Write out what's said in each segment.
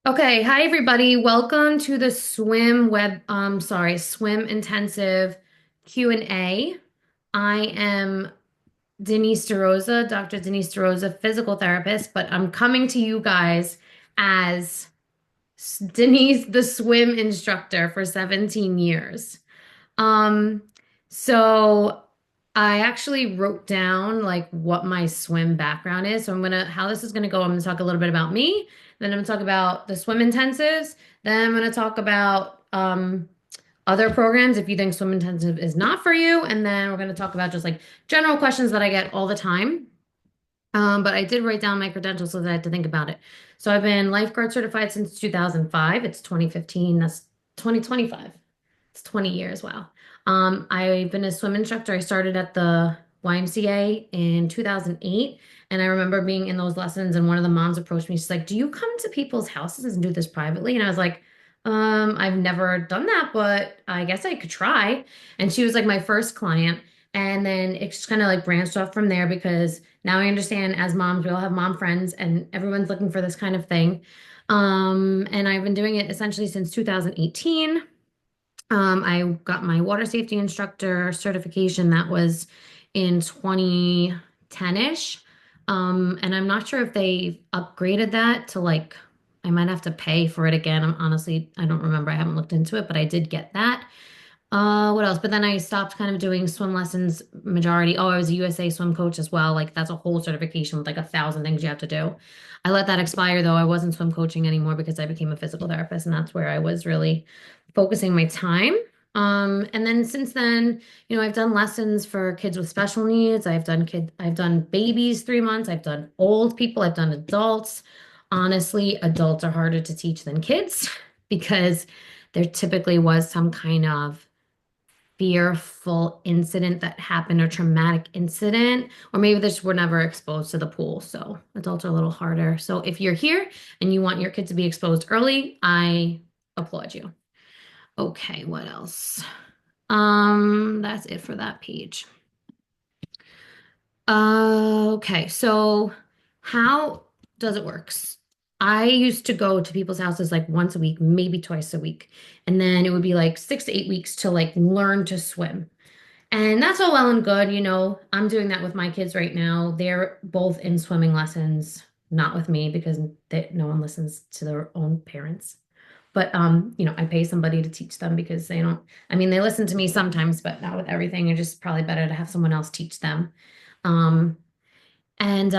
Okay, hi everybody. Welcome to the swim intensive Q&A. I am Denise DeRosa, Dr. Denise DeRosa, physical therapist, but I'm coming to you guys as Denise, the swim instructor for 17 years. Um, so I actually wrote down like what my swim background is. So how this is gonna go, I'm gonna talk a little bit about me, then I'm gonna talk about the swim intensives, then I'm gonna talk about other programs if you think swim intensive is not for you, and then we're gonna talk about just like general questions that I get all the time. But I did write down my credentials so that I had to think about it. So I've been lifeguard certified since 2005. It's 2015. That's 2025. It's 20 years. Wow. I've been a swim instructor. I started at the YMCA in 2008. And I remember being in those lessons, and one of the moms approached me. She's like, "Do you come to people's houses and do this privately?" And I was like, I've never done that, but I guess I could try. And she was like my first client. And then it just kind of like branched off from there because now I understand as moms, we all have mom friends and everyone's looking for this kind of thing. And I've been doing it essentially since 2018. I got my water safety instructor certification that was in 2010-ish. And I'm not sure if they upgraded that to like, I might have to pay for it again. I don't remember. I haven't looked into it, but I did get that. What else? But then I stopped kind of doing swim lessons majority. Oh, I was a USA swim coach as well. Like that's a whole certification with like 1,000 things you have to do. I let that expire though. I wasn't swim coaching anymore because I became a physical therapist and that's where I was really focusing my time. And then since then, I've done lessons for kids with special needs. I've done babies 3 months. I've done old people. I've done adults. Honestly, adults are harder to teach than kids because there typically was some kind of fearful incident that happened or traumatic incident, or maybe they just were never exposed to the pool. So adults are a little harder. So if you're here and you want your kid to be exposed early, I applaud you. Okay, what else? That's it for that page. Okay, so how does it work? I used to go to people's houses like once a week, maybe twice a week, and then it would be like 6 to 8 weeks to like learn to swim. And that's all well and good, I'm doing that with my kids right now. They're both in swimming lessons, not with me because no one listens to their own parents. But I pay somebody to teach them because they don't, I mean, they listen to me sometimes, but not with everything. It's just probably better to have someone else teach them. Um, and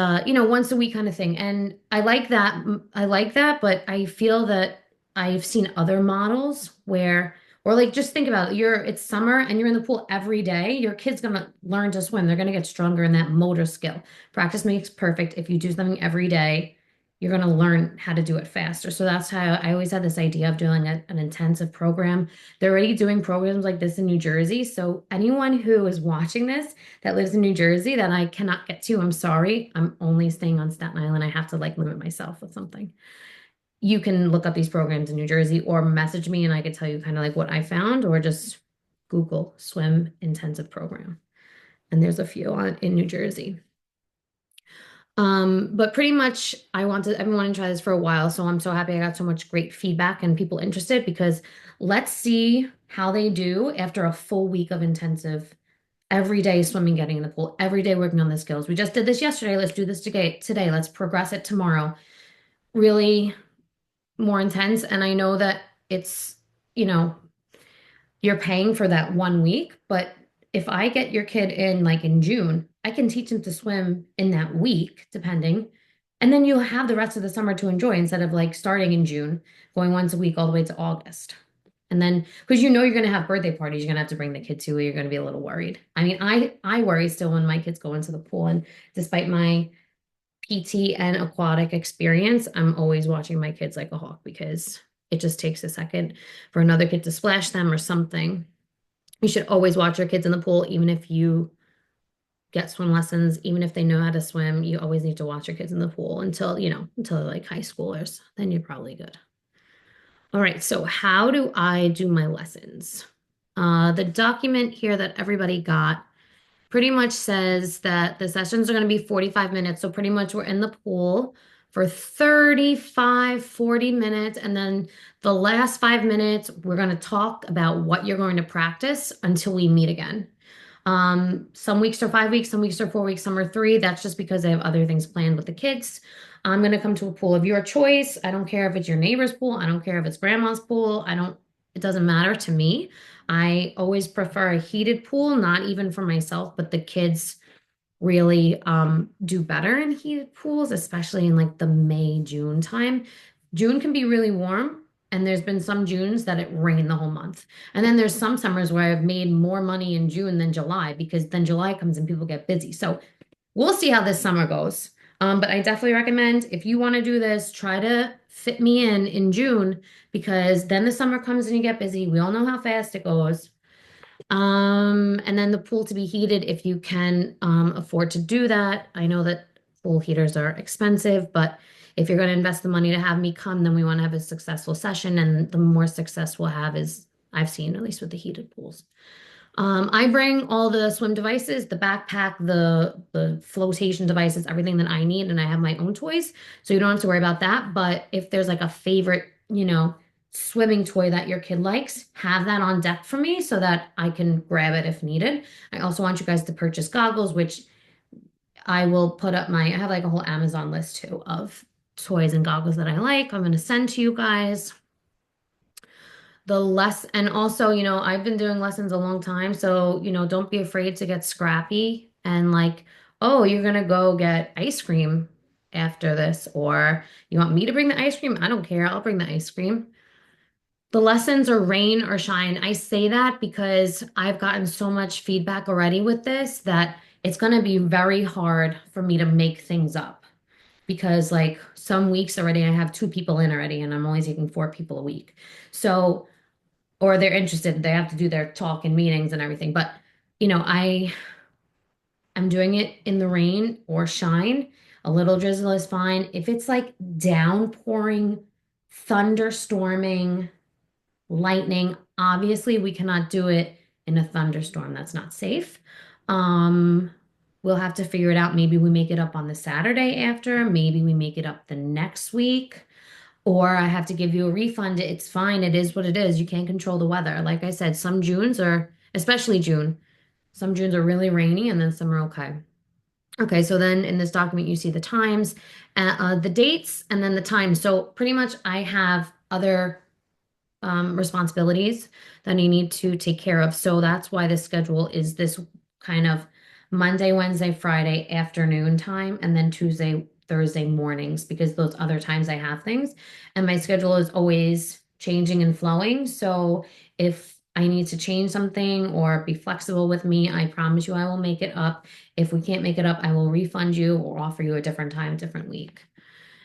once a week kind of thing. And I like that. I like that, but I feel that I've seen other models where, or like just think about it, it's summer and you're in the pool every day. Your kid's gonna learn to swim. They're gonna get stronger in that motor skill. Practice makes perfect. If you do something every day, you're gonna learn how to do it faster. So that's how I always had this idea of doing an intensive program. They're already doing programs like this in New Jersey. So anyone who is watching this that lives in New Jersey that I cannot get to. I'm sorry. I'm only staying on Staten Island. I have to like limit myself with something. You can look up these programs in New Jersey or message me and I could tell you kind of like what I found or just Google swim intensive program. And there's a few in New Jersey. But pretty much I've been wanting to try this for a while, so I'm so happy I got so much great feedback and people interested because let's see how they do after a full week of intensive every day swimming, getting in the pool, every day working on the skills. We just did this yesterday. Let's do this today. Let's progress it tomorrow. Really more intense. And I know that it's, you know, you're paying for that 1 week, but if I get your kid in like in June, I can teach them to swim in that week, depending. And then you'll have the rest of the summer to enjoy instead of like starting in June, going once a week all the way to August. And then, because you're going to have birthday parties, you're going to have to bring the kid to, you're going to be a little worried. I mean, I worry still when my kids go into the pool, and despite my PT and aquatic experience, I'm always watching my kids like a hawk because it just takes a second for another kid to splash them or something. You should always watch your kids in the pool, even if you get swim lessons, even if they know how to swim, you always need to watch your kids in the pool until they're like high schoolers. Then you're probably good. All right, so how do I do my lessons? The document here that everybody got pretty much says that the sessions are going to be 45 minutes. So pretty much we're in the pool for 35, 40 minutes. And then the last 5 minutes, we're going to talk about what you're going to practice until we meet again. Some weeks are 5 weeks, some weeks are 4 weeks, some are three. That's just because I have other things planned with the kids. I'm going to come to a pool of your choice. I don't care if it's your neighbor's pool. I don't care if it's grandma's pool. It doesn't matter to me. I always prefer a heated pool, not even for myself, but the kids really do better in heated pools, especially in like the May, June time. June can be really warm, and there's been some Junes that it rained the whole month. And then there's some summers where I've made more money in June than July because then July comes and people get busy. So we'll see how this summer goes. But I definitely recommend if you want to do this, try to fit me in June because then the summer comes and you get busy. We all know how fast it goes. And then the pool to be heated if you can afford to do that. I know that pool heaters are expensive, but if you're going to invest the money to have me come, then we want to have a successful session. And the more success we'll have is I've seen, at least with the heated pools. I bring all the swim devices, the backpack, the flotation devices, everything that I need, and I have my own toys, so you don't have to worry about that. But if there's like a favorite, swimming toy that your kid likes, have that on deck for me so that I can grab it if needed. I also want you guys to purchase goggles, which I will put up I have like a whole Amazon list too of toys and goggles that I like. I'm going to send to you guys and also, I've been doing lessons a long time, so, don't be afraid to get scrappy and like, oh, you're gonna go get ice cream after this, or you want me to bring the ice cream? I don't care. I'll bring the ice cream. The lessons are rain or shine. I say that because I've gotten so much feedback already with this that it's going to be very hard for me to make things up because like some weeks already I have two people in already and I'm only taking four people a week. So or they're interested, they have to do their talk and meetings and everything. But I'm doing it in the rain or shine. A little drizzle is fine. If it's like downpouring, thunderstorming, lightning, obviously we cannot do it in a thunderstorm. That's not safe. Um, we'll have to figure it out. Maybe we make it up on the Saturday after, maybe we make it up the next week. Or I have to give you a refund. It's fine. It is what it is. You can't control the weather. Like I said, some Junes are, especially June, some Junes are really rainy and then some are okay. Okay, so then in this document, you see the times, the dates, and then the times. So pretty much I have other responsibilities that I need to take care of. So that's why the schedule is this kind of Monday, Wednesday, Friday afternoon time, and then Tuesday, Thursday mornings, because those other times I have things. And my schedule is always changing and flowing. So if I need to change something or be flexible with me, I promise you I will make it up. If we can't make it up, I will refund you or offer you a different time, different week.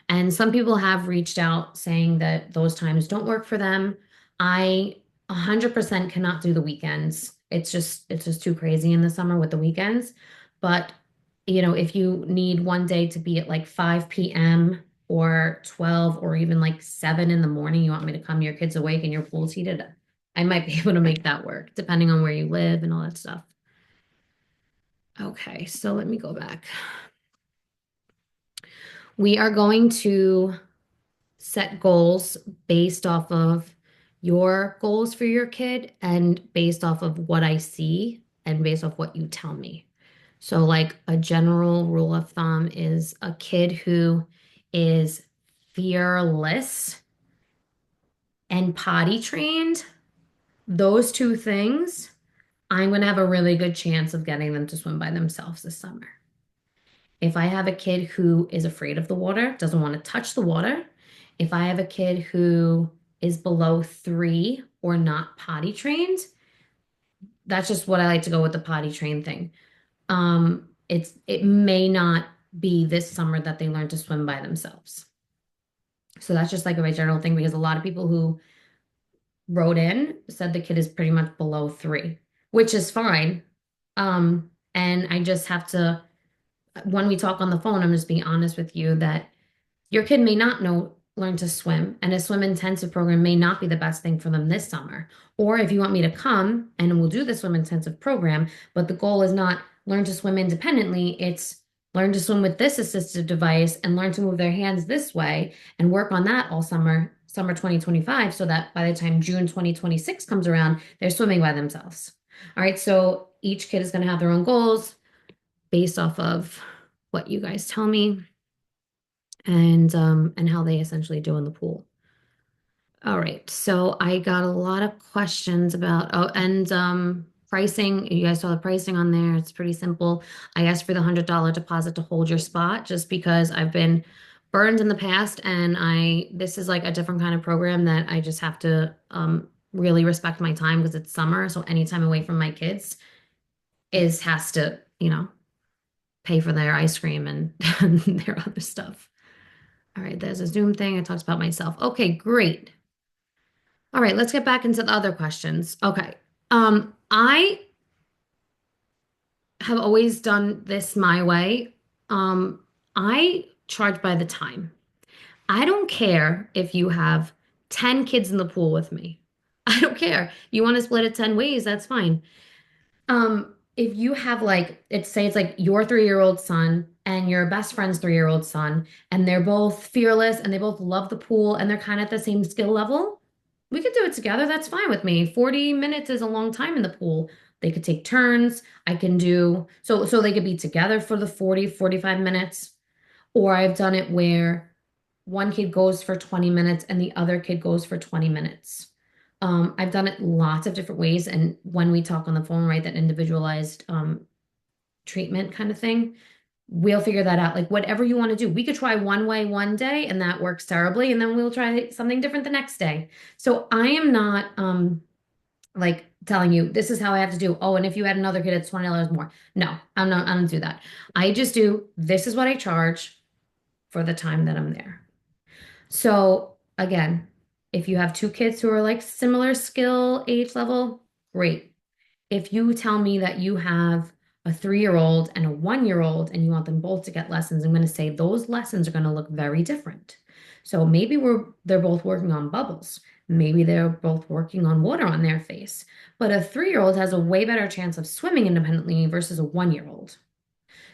And some people have reached out saying that those times don't work for them. I 100% cannot do the weekends. It's just too crazy in the summer with the weekends. But, if you need one day to be at like 5 p.m. or 12 or even like 7 in the morning, you want me to come, your kid's awake and your pool's heated, I might be able to make that work depending on where you live and all that stuff. Okay, so let me go back. We are going to set goals based off of your goals for your kid and based off of what I see and based off what you tell me. So, like a general rule of thumb is a kid who is fearless and potty trained, those two things, I'm going to have a really good chance of getting them to swim by themselves this summer. If I have a kid who is afraid of the water, doesn't want to touch the water, if I have a kid who is below 3 or not potty trained, that's just what I like to go with the potty trained thing. It may not be this summer that they learn to swim by themselves. So that's just like a very general thing because a lot of people who wrote in said the kid is pretty much below 3, which is fine. And I just have to, when we talk on the phone, I'm just being honest with you that your kid may not learn to swim, and a swim intensive program may not be the best thing for them this summer. Or if you want me to come and we'll do the swim intensive program, but the goal is not learn to swim independently, it's learn to swim with this assistive device and learn to move their hands this way and work on that all summer 2025, so that by the time June 2026 comes around, they're swimming by themselves. All right, so each kid is going to have their own goals based off of what you guys tell me and how they essentially do in the pool. All right, so I got a lot of questions about pricing. You guys saw the pricing on there. It's pretty simple. I asked for the $100 deposit to hold your spot just because I've been burned in the past, and I this is like a different kind of program that I just have to really respect my time because it's summer. So any time away from my kids is has to, pay for their ice cream and, and their other stuff. All right, there's a Zoom thing. I talked about myself. Okay, great. All right, let's get back into the other questions. Okay. I have always done this my way. I charge by the time. I don't care if you have 10 kids in the pool with me. I don't care. You want to split it 10 ways, that's fine. If you have like, it's like your 3-year-old son and your best friend's 3-year-old son, and they're both fearless and they both love the pool and they're kind of at the same skill level, we could do it together. That's fine with me. 40 minutes is a long time in the pool. They could take turns. I can do so they could be together for the 40, 45 minutes. Or I've done it where one kid goes for 20 minutes and the other kid goes for 20 minutes. I've done it lots of different ways. And when we talk on the phone, right, that individualized treatment kind of thing, we'll figure that out. Like whatever you want to do. We could try one way one day and that works terribly, and then we'll try something different the next day. So I am not like telling you this is how I have to do. Oh, and if you had another kid, it's $20 more. No, I'm not, I don't do that. I just do this is what I charge for the time that I'm there. So again, if you have two kids who are like similar skill age level, great. If you tell me that you have a 3-year-old and a 1-year-old and you want them both to get lessons, I'm going to say those lessons are going to look very different. So maybe they're both working on bubbles. Maybe they're both working on water on their face. But a 3-year-old has a way better chance of swimming independently versus a 1-year-old.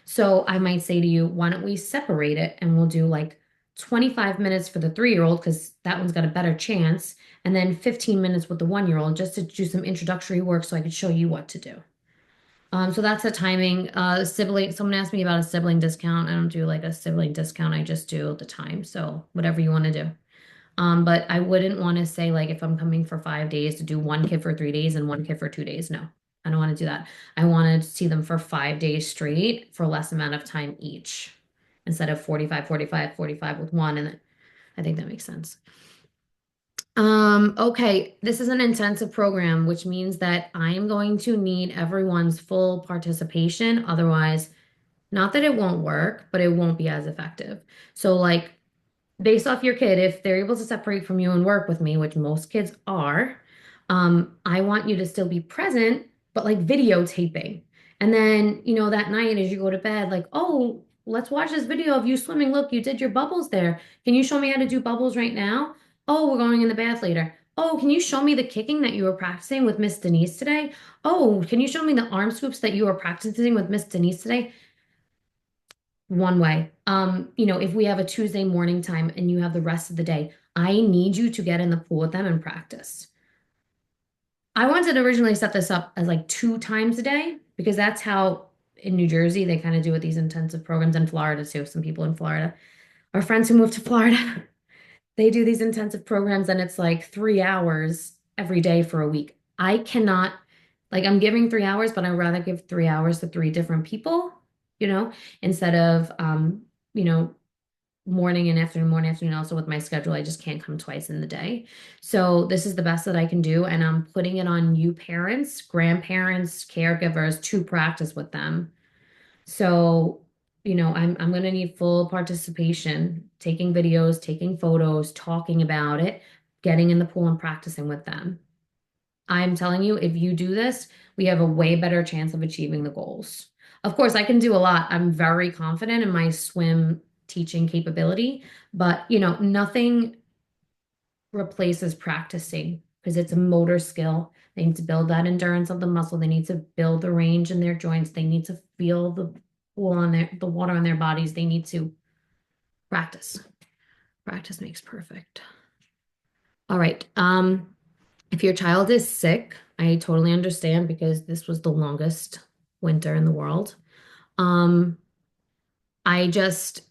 So I might say to you, why don't we separate it and we'll do like 25 minutes for the 3-year-old because that one's got a better chance, and then 15 minutes with the 1-year-old just to do some introductory work so I could show you what to do. So that's the timing. Sibling, someone asked me about a sibling discount. I don't do like a sibling discount. I just do the time. So whatever you want to do. But I wouldn't want to say like if I'm coming for 5 days to do one kid for 3 days and one kid for 2 days. No, I don't want to do that. I want to see them for 5 days straight for less amount of time each instead of 45, 45, 45 with one. And I think that makes sense. Okay, this is an intensive program, which means that I am going to need everyone's full participation. Otherwise, not that it won't work, but it won't be as effective. So, like, based off your kid, if they're able to separate from you and work with me, which most kids are, I want you to still be present, but like videotaping. And then, that night as you go to bed, like, oh, let's watch this video of you swimming. Look, you did your bubbles there. Can you show me how to do bubbles right now? Oh, we're going in the bath later. Oh, can you show me the kicking that you were practicing with Miss Denise today? Oh, can you show me the arm scoops that you were practicing with Miss Denise today? One way. If we have a Tuesday morning time and you have the rest of the day, I need you to get in the pool with them and practice. I wanted to originally set this up as like 2 times a day because that's how in New Jersey they kind of do with these intensive programs, in Florida too. Some people in Florida, our friends who moved to Florida, they do these intensive programs and it's like 3 hours every day for a week. I cannot, like, I'm giving 3 hours, but I'd rather give 3 hours to three different people, instead of, you know, morning, afternoon. Also with my schedule, I just can't come twice in the day. So this is the best that I can do. And I'm putting it on you parents, grandparents, caregivers to practice with them. So, I'm gonna need full participation, taking videos, taking photos, talking about it, getting in the pool and practicing with them. I'm telling you, if you do this, we have a way better chance of achieving the goals. Of course, I can do a lot. I'm very confident in my swim teaching capability, but nothing replaces practicing because it's a motor skill. They need to build that endurance of the muscle. They need to build the range in their joints. They need to feel the pool on the water in their bodies, they need to practice. Practice makes perfect. All right. If your child is sick, I totally understand because this was the longest winter in the world. Um, I just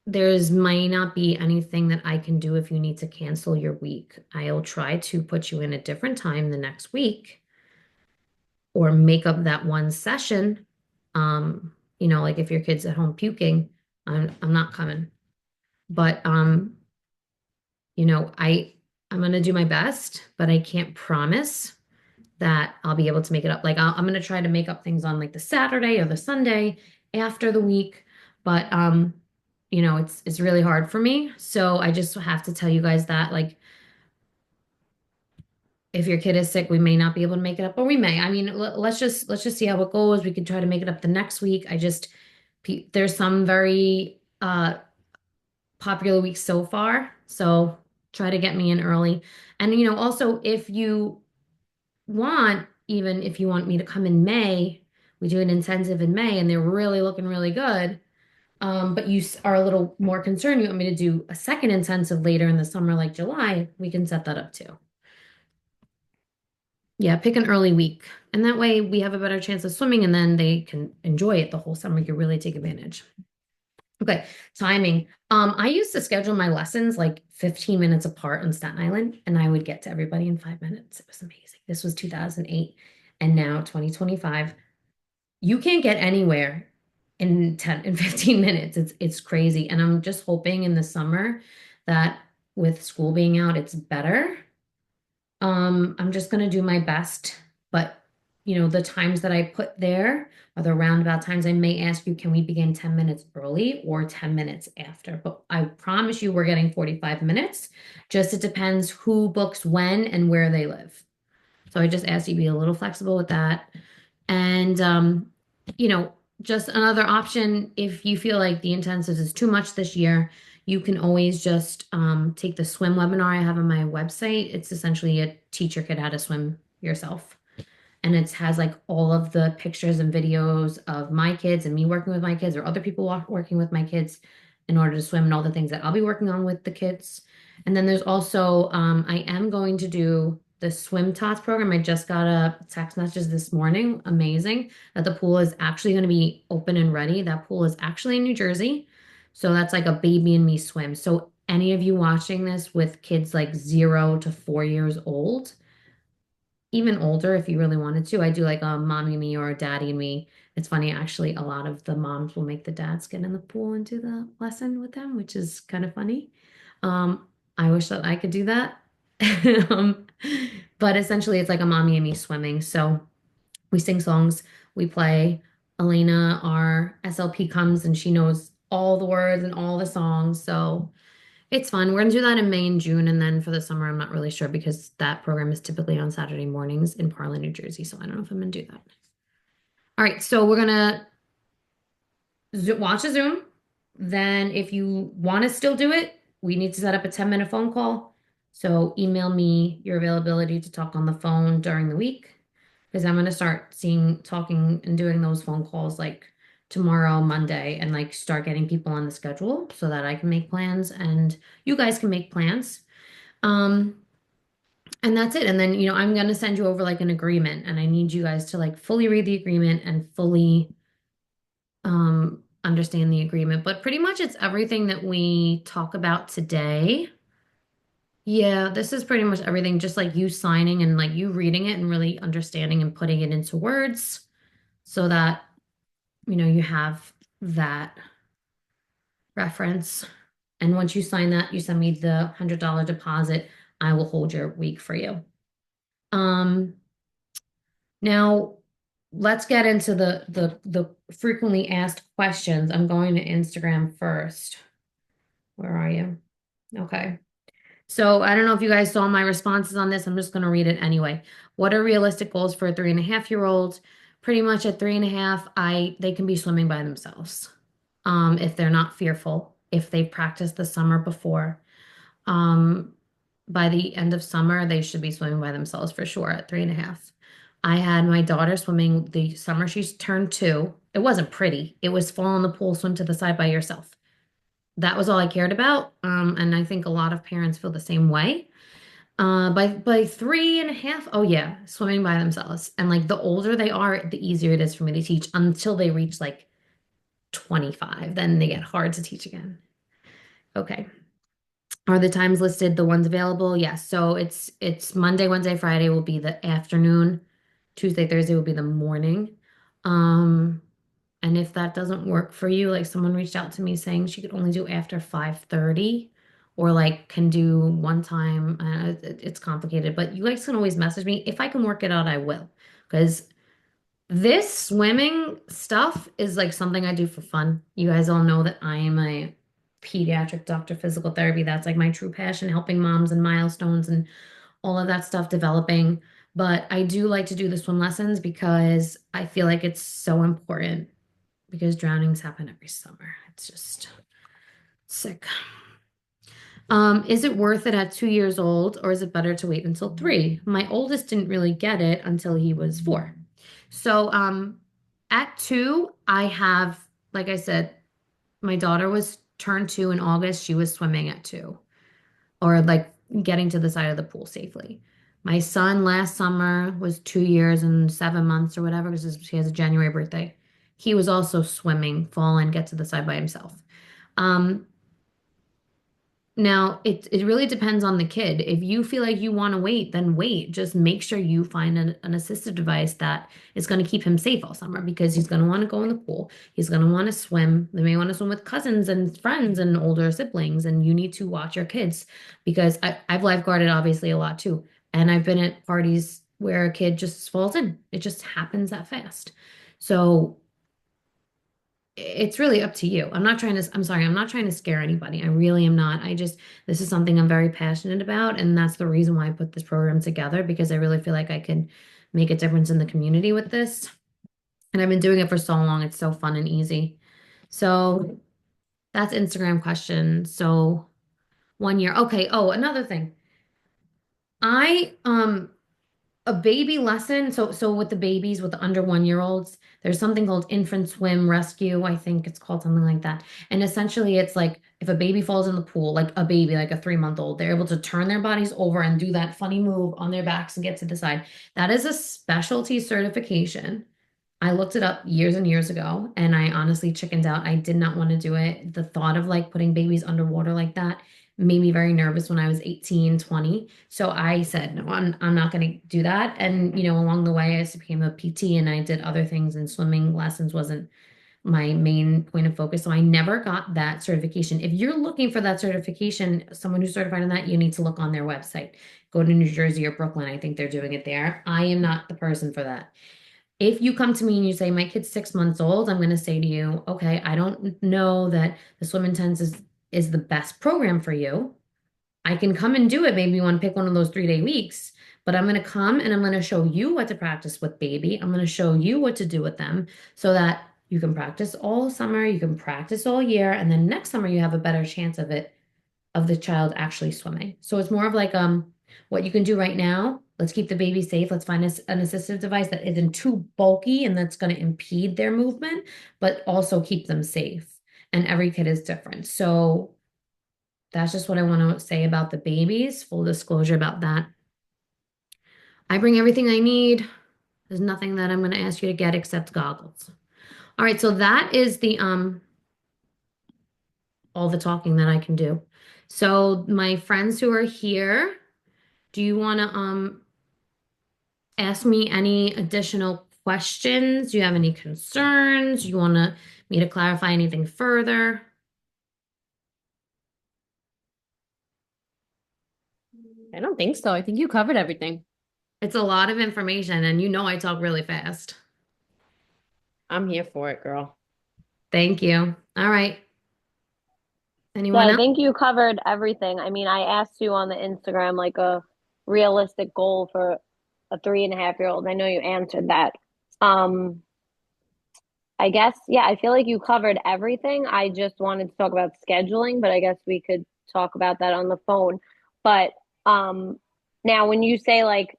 there's might not be anything that I can do if you need to cancel your week. I'll try to put you in a different time the next week or make up that one session. Like if your kid's at home puking, I'm not coming. But I'm gonna do my best, but I can't promise that I'll be able to make it up. Like I'm gonna try to make up things on like the Saturday or the Sunday after the week, but it's really hard for me. So I just have to tell you guys that like if your kid is sick, we may not be able to make it up, or we may. I mean, let's just see how it goes. We could try to make it up the next week. There's some very popular weeks so far, so try to get me in early. And also if you want, even if you want me to come in May, we do an intensive in May and they're really looking really good. But are a little more concerned, you want me to do a second intensive later in the summer, like July, we can set that up too. Yeah, pick an early week. And that way we have a better chance of swimming and then they can enjoy it the whole summer. You can really take advantage. Okay, timing. I used to schedule my lessons like 15 minutes apart on Staten Island, and I would get to everybody in 5 minutes. It was amazing. This was 2008, and now 2025. You can't get anywhere in 10 and 15 minutes. It's crazy. And I'm just hoping in the summer that with school being out, it's better. I'm just gonna do my best, but the times that I put there are the roundabout times. I may ask you, can we begin 10 minutes early or 10 minutes after? But I promise you we're getting 45 minutes. Just it depends who books when and where they live. So I just ask you to be a little flexible with that. And you know, just another option if you feel like the intensives is too much this year, you can always just take the swim webinar I have on my website. It's essentially a teach your kid how to swim yourself. And it has like all of the pictures and videos of my kids and me working with my kids or other people working with my kids in order to swim and all the things that I'll be working on with the kids. And then there's also, I am going to do the Swim Tots program. I just got a text message this morning, amazing, that the pool is actually going to be open and ready. That pool is actually in New Jersey. So that's like a baby and me swim. So any of you watching this with kids like 0 to 4 years old, even older if you really wanted to. I do like a mommy and me or a daddy and me. It's funny, actually, a lot of the moms will make the dads get in the pool and do the lesson with them, which is kind of funny. I wish that I could do that. Um, but essentially, it's like a mommy and me swimming. So we sing songs, we play. Elena, our SLP, comes and she knows all the words and all the songs. So it's fun. We're gonna do that in May and June, and then for the summer, I'm not really sure because that program is typically on Saturday mornings in Parlin, New Jersey. So I don't know if I'm gonna do that. All right, so we're gonna watch a Zoom. Then, if you want to still do it, we need to set up a 10-minute phone call. So email me your availability to talk on the phone during the week because I'm gonna start talking and doing those phone calls like tomorrow, Monday, and like start getting people on the schedule so that I can make plans and you guys can make plans. Um, and that's it. And then, I'm gonna send you over like an agreement and I need you guys to like fully read the agreement and fully understand the agreement. But pretty much it's everything that we talk about today. Yeah, this is pretty much everything, just like you signing and like you reading it and really understanding and putting it into words so that, you have that reference. And once you sign that, you send me the $100 deposit. I will hold your week for you. Um, Now let's get into the frequently asked questions. I'm going to Instagram first. Where are you? Okay. So I don't know if you guys saw my responses on this. I'm just going to read it anyway. What are realistic goals for a 3.5-year-old? Pretty much at 3.5, they can be swimming by themselves. If they're not fearful, if they've practiced the summer before. Um, by the end of summer, they should be swimming by themselves for sure at 3.5. I had my daughter swimming the summer she's turned 2. It wasn't pretty. It was fall in the pool, swim to the side by yourself. That was all I cared about. And I think a lot of parents feel the same way. By 3.5, oh yeah, swimming by themselves. And like the older they are, the easier it is for me to teach until they reach like 25. Then they get hard to teach again. Okay. Are the times listed the ones available? Yes. So it's Monday, Wednesday, Friday will be the afternoon. Tuesday, Thursday will be the morning. Um, and if that doesn't work for you, like someone reached out to me saying she could only do after 5:30 or like can do one time. It's complicated, but you guys can always message me. If I can work it out, I will. Because this swimming stuff is like something I do for fun. You guys all know that I am a pediatric doctor of physical therapy. That's like my true passion, helping moms and milestones and all of that stuff developing. But I do like to do the swim lessons because I feel like it's so important because drownings happen every summer. It's just sick. Is it worth it at 2 years old, or is it better to wait until 3? My oldest didn't really get it until he was 4. So, at 2, I have, like I said, my daughter was turned 2 in August. She was swimming at 2, or like getting to the side of the pool safely. My son last summer was 2 years and 7 months or whatever because he has a January birthday. He was also swimming, fall and get to the side by himself. Um, Now, it really depends on the kid. If you feel like you want to wait, then wait. Just make sure you find an assistive device that is going to keep him safe all summer because he's going to want to go in the pool. He's going to want to swim. They may want to swim with cousins and friends and older siblings, and you need to watch your kids because I've lifeguarded obviously a lot too. And I've been at parties where a kid just falls in. It just happens that fast. So it's really up to you. I'm sorry, I'm not trying to scare anybody. I really am not. This is something I'm very passionate about. And that's the reason why I put this program together because I really feel like I can make a difference in the community with this. And I've been doing it for so long. It's so fun and easy. So that's Instagram question. So 1 year. Okay. Oh, another thing. I, a baby lesson. So with the babies, with the under 1 year olds, there's something called infant swim rescue. I think it's called something like that. And essentially, it's like if a baby falls in the pool, like a baby, like a 3 month old, they're able to turn their bodies over and do that funny move on their backs and get to the side. That is a specialty certification. I looked it up years and years ago, and I honestly chickened out. I did not want to do it. The thought of like putting babies underwater like that made me very nervous when I was 18, 20. So I said, no, I'm not going to do that. And, along the way, I just became a PT and I did other things, and swimming lessons wasn't my main point of focus. So I never got that certification. If you're looking for that certification, someone who's certified in that, you need to look on their website. Go to New Jersey or Brooklyn. I think they're doing it there. I am not the person for that. If you come to me and you say, my kid's 6 months old, I'm going to say to you, okay, I don't know that the swim intense is the best program for you. I can come and do it. Maybe you want to pick one of those 3-day weeks, but I'm going to come and I'm going to show you what to practice with baby. I'm going to show you what to do with them so that you can practice all summer, you can practice all year, and then next summer you have a better chance of the child actually swimming. So it's more of like what you can do right now. Let's keep the baby safe. Let's find an assistive device that isn't too bulky and that's going to impede their movement, but also keep them safe. And every kid is different. So that's just what I want to say about the babies. Full disclosure about that. I bring everything I need. There's nothing that I'm going to ask you to get except goggles. All right, so that is the all the talking that I can do. So my friends who are here, do you want to ask me any additional questions? Do you have any concerns? You want me to clarify anything further? I don't think so. I think you covered everything. It's a lot of information, and I talk really fast. I'm here for it, girl. Thank you. All right. Yeah, Anyone I else? think you covered everything. I mean, I asked you on the Instagram like a realistic goal for a 3.5-year-old. I know you answered that. Um, I guess, yeah, I feel like you covered everything. I just wanted to talk about scheduling, but I guess we could talk about that on the phone. But now when you say like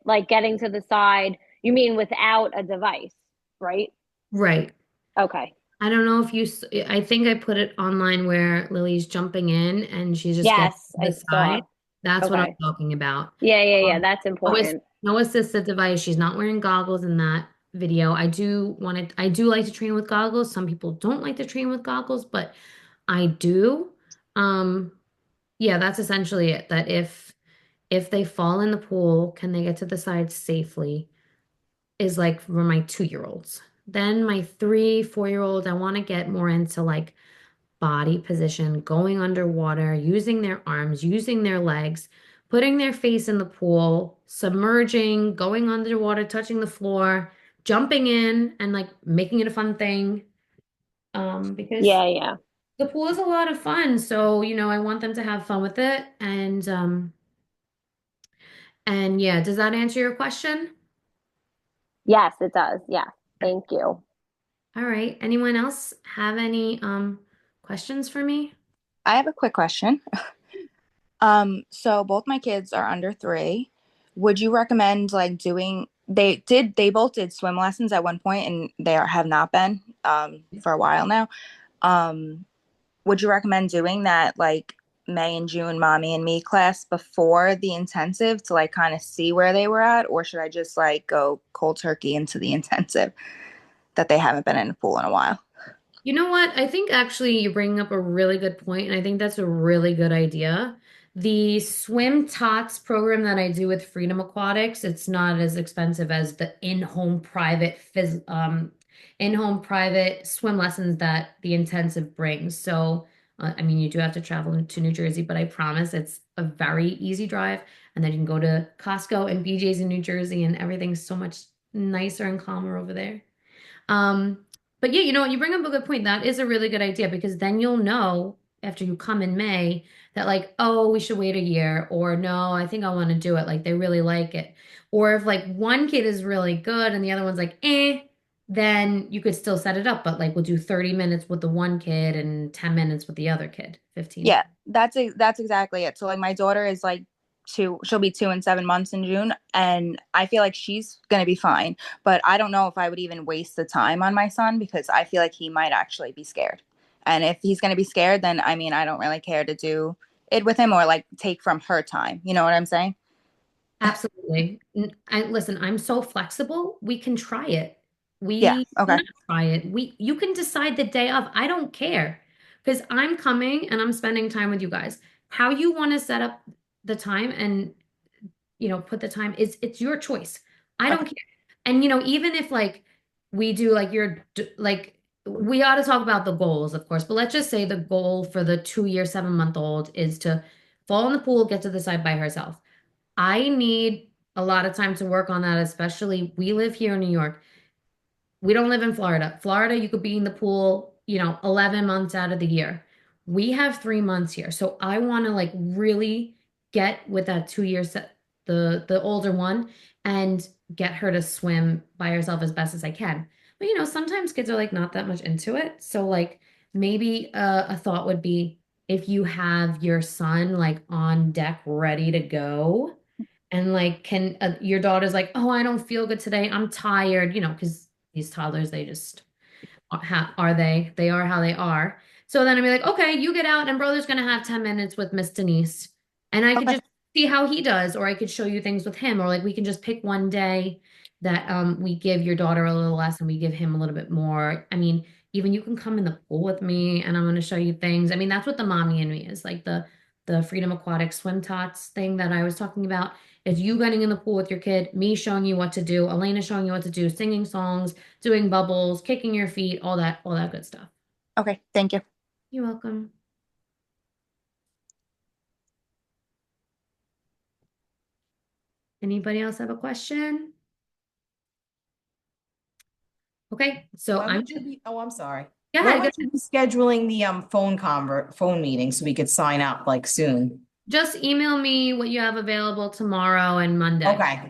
like getting to the side. You mean without a device, right? Right. Okay. I don't know if I think I put it online where Lily's jumping in and she's just getting Yes, to I the side. saw. That's what I'm Okay. talking about. Yeah, yeah, yeah. Um, That's no, important. no assistive device. She's not wearing goggles in that video. I do like to train with goggles. Some people don't like to train with goggles, but I do. Um, yeah, that's essentially it. That if they fall in the pool, can they get to the side safely? Is like for my 2-year-olds. Then my 3, 4-year-old, I want to get more into like body position, going underwater, using their arms, using their legs, putting their face in the pool, submerging, going underwater, touching the floor, jumping in, and like making it a fun thing. Because Yeah, yeah. the pool is a lot of fun. So, I want them to have fun with it. And yeah, does that answer your question? Yes, it does. Yeah. Thank you. All right. Anyone else have any questions for me? I have a quick question. So both my kids are under 3. Would you recommend like they both did swim lessons at one point and have not been for a while now. Um, would you recommend doing that like May and June mommy and me class before the intensive to like kind of see where they were at, or should I just like go cold turkey into the intensive that they haven't been in a pool in a while? You know what? I think actually you're bringing up a really good point, and I think that's a really good idea. The Swim Tots program that I do with Freedom Aquatics, it's not as expensive as the in-home private swim lessons that the intensive brings. So, I mean, you do have to travel to New Jersey, but I promise it's a very easy drive, and then you can go to Costco and BJ's in New Jersey, and everything's so much nicer and calmer over there. Um, but yeah, you know what? You bring up a good point. That is a really good idea because then you'll know after you come in May that like, oh, we should wait a year, or no, I think I want to do it. Like they really like it. Or if like one kid is really good and the other one's like, then you could still set it up. But like we'll do 30 minutes with the one kid and 10 minutes with the other kid, 15. Yeah, that's exactly it. So like my daughter is like 2, she'll be 2 and 7 months in June, and I feel like she's gonna be fine. But I don't know if I would even waste the time on my son because I feel like he might actually be scared. And if he's gonna be scared, then I mean I don't really care to do it with him or like take from her time. You know what I'm saying? Absolutely. Listen, I'm so flexible. We can try it. Yeah. We Okay. cannot try it. You can decide the day of. I don't care because I'm coming and I'm spending time with you guys. How you want to set up the time and put the time is it's your choice. I don't Okay. care. And even if like we do like like we ought to talk about the goals, of course, but let's just say the goal for the 2-year, 7-month-old is to fall in the pool, get to the side by herself. I need a lot of time to work on that, especially we live here in New York. We don't live in Florida. Florida, you could be in the pool, 11 months out of the year. We have 3 months here. So I want to like really get with that 2 year set, the older one, and get her to swim by herself as best as I can. But sometimes kids are like not that much into it. So like maybe a thought would be if you have your son like on deck ready to go and like can your daughter's like, "Oh, I don't feel good today. I'm tired," because these toddlers, they just they are how they are. So then I'd be like, okay, you get out and brother's gonna have 10 minutes with Miss Denise. And I could Okay. just see how he does, or I could show you things with him, or like we can just pick one day that we give your daughter a little less and we give him a little bit more. I mean, even you can come in the pool with me and I'm gonna show you things. I mean, that's what the mommy and me is, like the Freedom Aquatic Swim Tots thing that I was talking about. Is you getting in the pool with your kid, me showing you what to do, Elena showing you what to do, singing songs, doing bubbles, kicking your feet, all that good stuff. Okay. Thank you. You're welcome. Anybody else have a question? Okay, so When I'm would you be, oh, I'm sorry. go When ahead, would you be scheduling the phone meeting so we could sign up like soon? just email me what you have available tomorrow and Monday. Okay, Yeah.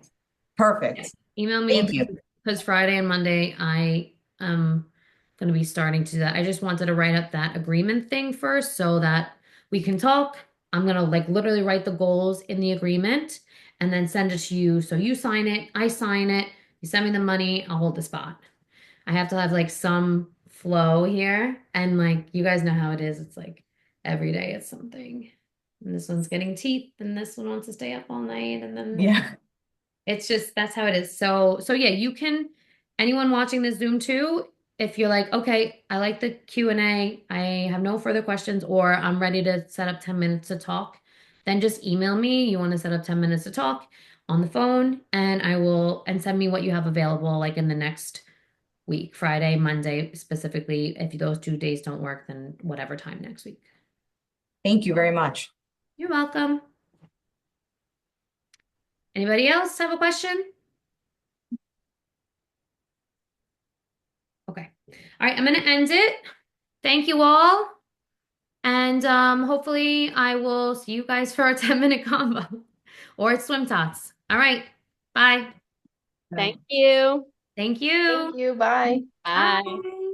perfect. Email me Thank you. because Friday and Monday I am going to be starting to do that. I just wanted to write up that agreement thing first so that we can talk. I'm going to like literally write the goals in the agreement and then send it to you. So you sign it, I sign it, you send me the money, I'll hold the spot. I have to have like some flow here. And like you guys know how it is. It's like every day it's something. And this one's getting teeth, and this one wants to stay up all night, and then Yeah. it's just that's how it is. So yeah, you can anyone watching this Zoom too, if you're like, okay, I like the Q&A, I have no further questions, or I'm ready to set up 10 minutes to talk, then just email me. You want to set up 10 minutes to talk on the phone, and I will and send me what you have available like in the next week, Friday, Monday specifically. If those 2 days don't work, then whatever time next week. Thank you very much. You're welcome. Anybody else have a question? Okay. All right, I'm going to end it. Thank you all. And hopefully I will see you guys for a 10-minute combo or at Swim Tots. All right. Bye. Thank you. Thank you. Thank you. Bye. Bye. Bye.